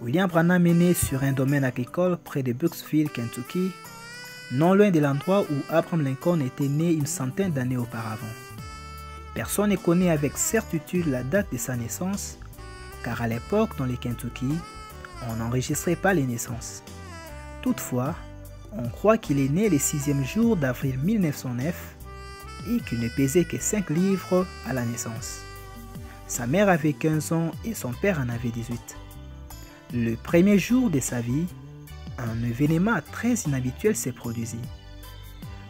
William Branham est né sur un domaine agricole près de Brooksville, Kentucky, non loin de l'endroit où Abraham Lincoln était né une centaine d'années auparavant. Personne ne connaît avec certitude la date de sa naissance, car à l'époque, dans le Kentucky, on n'enregistrait pas les naissances. Toutefois, on croit qu'il est né le 6e jour d'avril 1909 et qu'il ne pesait que 5 livres à la naissance. Sa mère avait 15 ans et son père en avait 18. Le premier jour de sa vie, un événement très inhabituel s'est produit.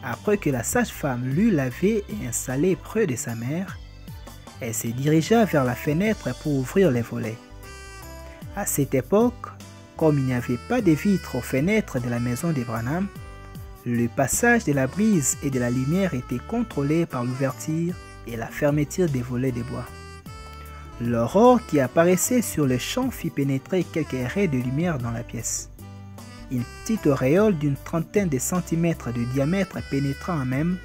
Après que la sage-femme l'eut lavé et installé près de sa mère, elle se dirigea vers la fenêtre pour ouvrir les volets. À cette époque, comme il n'y avait pas de vitres aux fenêtres de la maison de Branham, le passage de la brise et de la lumière était contrôlé par l'ouverture et la fermeture des volets de bois. L'aurore qui apparaissait sur le champ fit pénétrer quelques raies de lumière dans la pièce. Une petite auréole d'une trentaine de centimètres de diamètre pénétra en même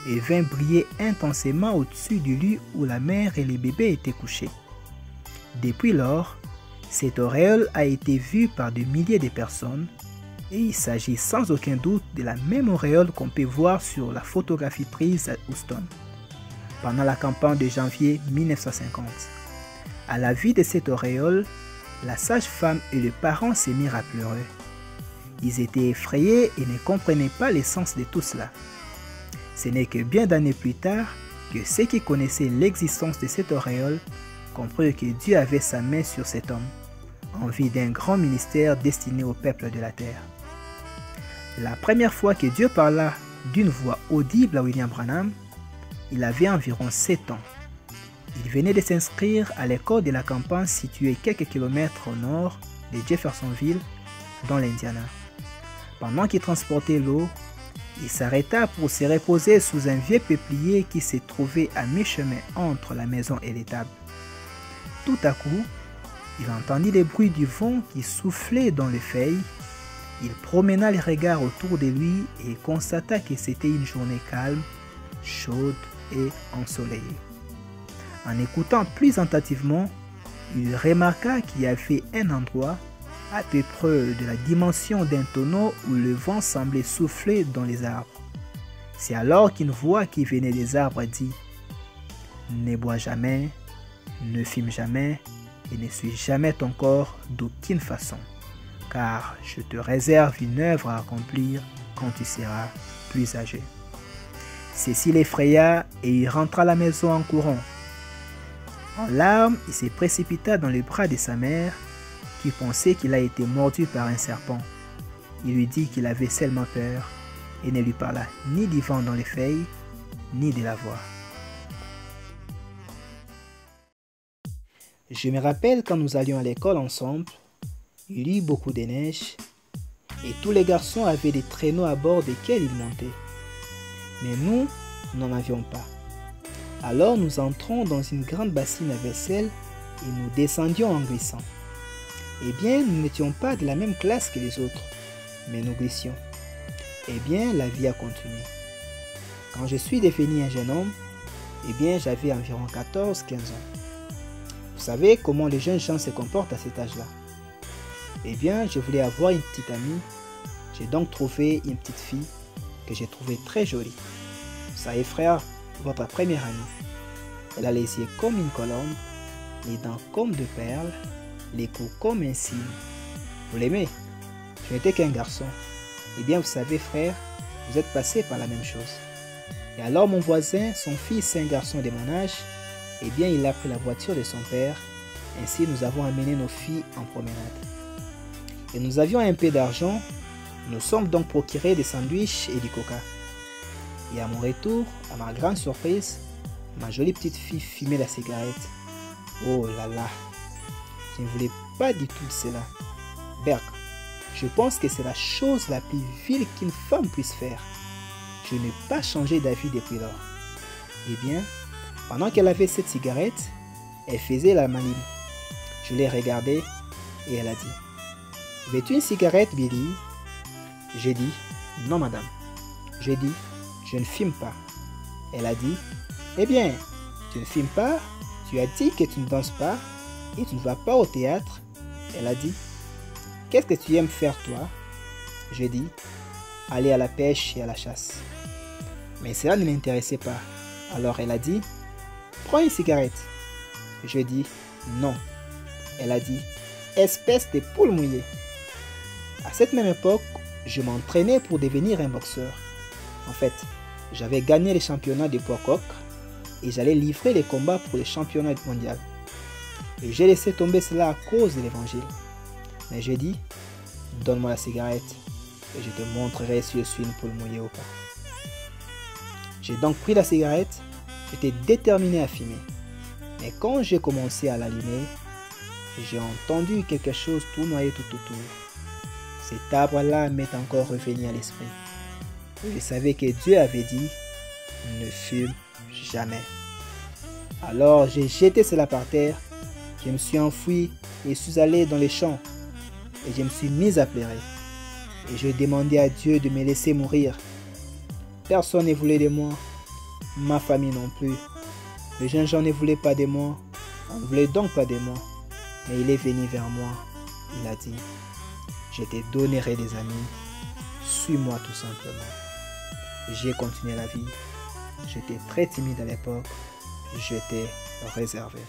et vint briller intensément au-dessus du lit où la mère et les bébés étaient couchés. Depuis lors, cette auréole a été vue par de milliers de personnes et il s'agit sans aucun doute de la même auréole qu'on peut voir sur la photographie prise à Houston pendant la campagne de janvier 1950. À la vue de cette auréole, la sage-femme et les parents se mirent à pleurer. Ils étaient effrayés et ne comprenaient pas l'essence de tout cela. Ce n'est que bien d'années plus tard que ceux qui connaissaient l'existence de cette auréole comprirent que Dieu avait sa main sur cet homme, en vue d'un grand ministère destiné au peuple de la terre. La première fois que Dieu parla d'une voix audible à William Branham, il avait environ 7 ans. Il venait de s'inscrire à l'école de la campagne située quelques kilomètres au nord de Jeffersonville, dans l'Indiana. Pendant qu'il transportait l'eau, il s'arrêta pour se reposer sous un vieux peuplier qui se trouvait à mi-chemin entre la maison et l'étable. Tout à coup, il entendit le bruit du vent qui soufflait dans les feuilles. Il promena les regards autour de lui et constata que c'était une journée calme, chaude et ensoleillée. En écoutant plus attentivement, il remarqua qu'il y avait un endroit à peu près de la dimension d'un tonneau où le vent semblait souffler dans les arbres. C'est alors qu'une voix qui venait des arbres dit « Ne bois jamais, ne fume jamais et ne suis jamais ton corps d'aucune façon, car je te réserve une œuvre à accomplir quand tu seras plus âgé. » Ceci l'effraya et il rentra à la maison en courant. En larmes, il se précipita dans les bras de sa mère, qui pensait qu'il a été mordu par un serpent. Il lui dit qu'il avait seulement peur et ne lui parla ni du vent dans les feuilles, ni de la voix. Je me rappelle quand nous allions à l'école ensemble, il y eut beaucoup de neige et tous les garçons avaient des traîneaux à bord desquels ils montaient. Mais nous n'en avions pas. Alors nous entrons dans une grande bassine à vaisselle et nous descendions en glissant. Eh bien, nous n'étions pas de la même classe que les autres, mais nous glissions. Eh bien, la vie a continué. Quand je suis devenu un jeune homme, eh bien, j'avais environ 14-15 ans. Vous savez comment les jeunes gens se comportent à cet âge-là. Eh bien, je voulais avoir une petite amie. J'ai donc trouvé une petite fille que j'ai trouvée très jolie. Vous savez, frère, votre première amie. Elle a les yeux comme une colombe, les dents comme de perles, les coups comme un cygne. Vous l'aimez? Je n'étais qu'un garçon. Eh bien, vous savez, frère, vous êtes passé par la même chose. Et alors, mon voisin, son fils, un garçon de mon âge, eh bien, il a pris la voiture de son père. Ainsi, nous avons amené nos filles en promenade. Et nous avions un peu d'argent. Nous sommes donc procurés des sandwichs et du coca. Et à mon retour, à ma grande surprise, ma jolie petite fille fumait la cigarette. Oh là là, je ne voulais pas du tout de cela. Berg, je pense que c'est la chose la plus vile qu'une femme puisse faire. Je n'ai pas changé d'avis depuis lors. Eh bien, pendant qu'elle avait cette cigarette, elle faisait la maline. Je l'ai regardée et elle a dit « Veux-tu une cigarette, Billy ?» J'ai dit « Non, madame. » J'ai dit « Je ne fume pas. » Elle a dit « Eh bien, tu ne fumes pas, tu as dit que tu ne danses pas et tu ne vas pas au théâtre. » Elle a dit qu'est-ce que tu aimes faire toi? Je dis, aller à la pêche et à la chasse. Mais cela ne l'intéressait pas. Alors elle a dit, prends une cigarette. Je dis, non. Elle a dit, espèce de poule mouillée. À cette même époque, je m'entraînais pour devenir un boxeur. En fait, j'avais gagné les championnats de poids coq et j'allais livrer les combats pour les championnats mondiaux. Et j'ai laissé tomber cela à cause de l'évangile. Mais j'ai dit, donne-moi la cigarette et je te montrerai si je suis une poule mouillée ou pas. J'ai donc pris la cigarette, j'étais déterminé à fumer. Mais quand j'ai commencé à l'allumer, j'ai entendu quelque chose tournoyer tout autour. Cet arbre-là m'est encore revenu à l'esprit. Je savais que Dieu avait dit, ne fume jamais. Alors j'ai jeté cela par terre, je me suis enfui et suis allé dans les champs. Et je me suis mis à pleurer. Et je demandais à Dieu de me laisser mourir. Personne ne voulait de moi, ma famille non plus. Les gens ne voulaient pas de moi, on ne voulait donc pas de moi. Mais il est venu vers moi, il a dit, je te donnerai des amis, suis-moi tout simplement. J'ai continué la vie, j'étais très timide à l'époque, j'étais réservé.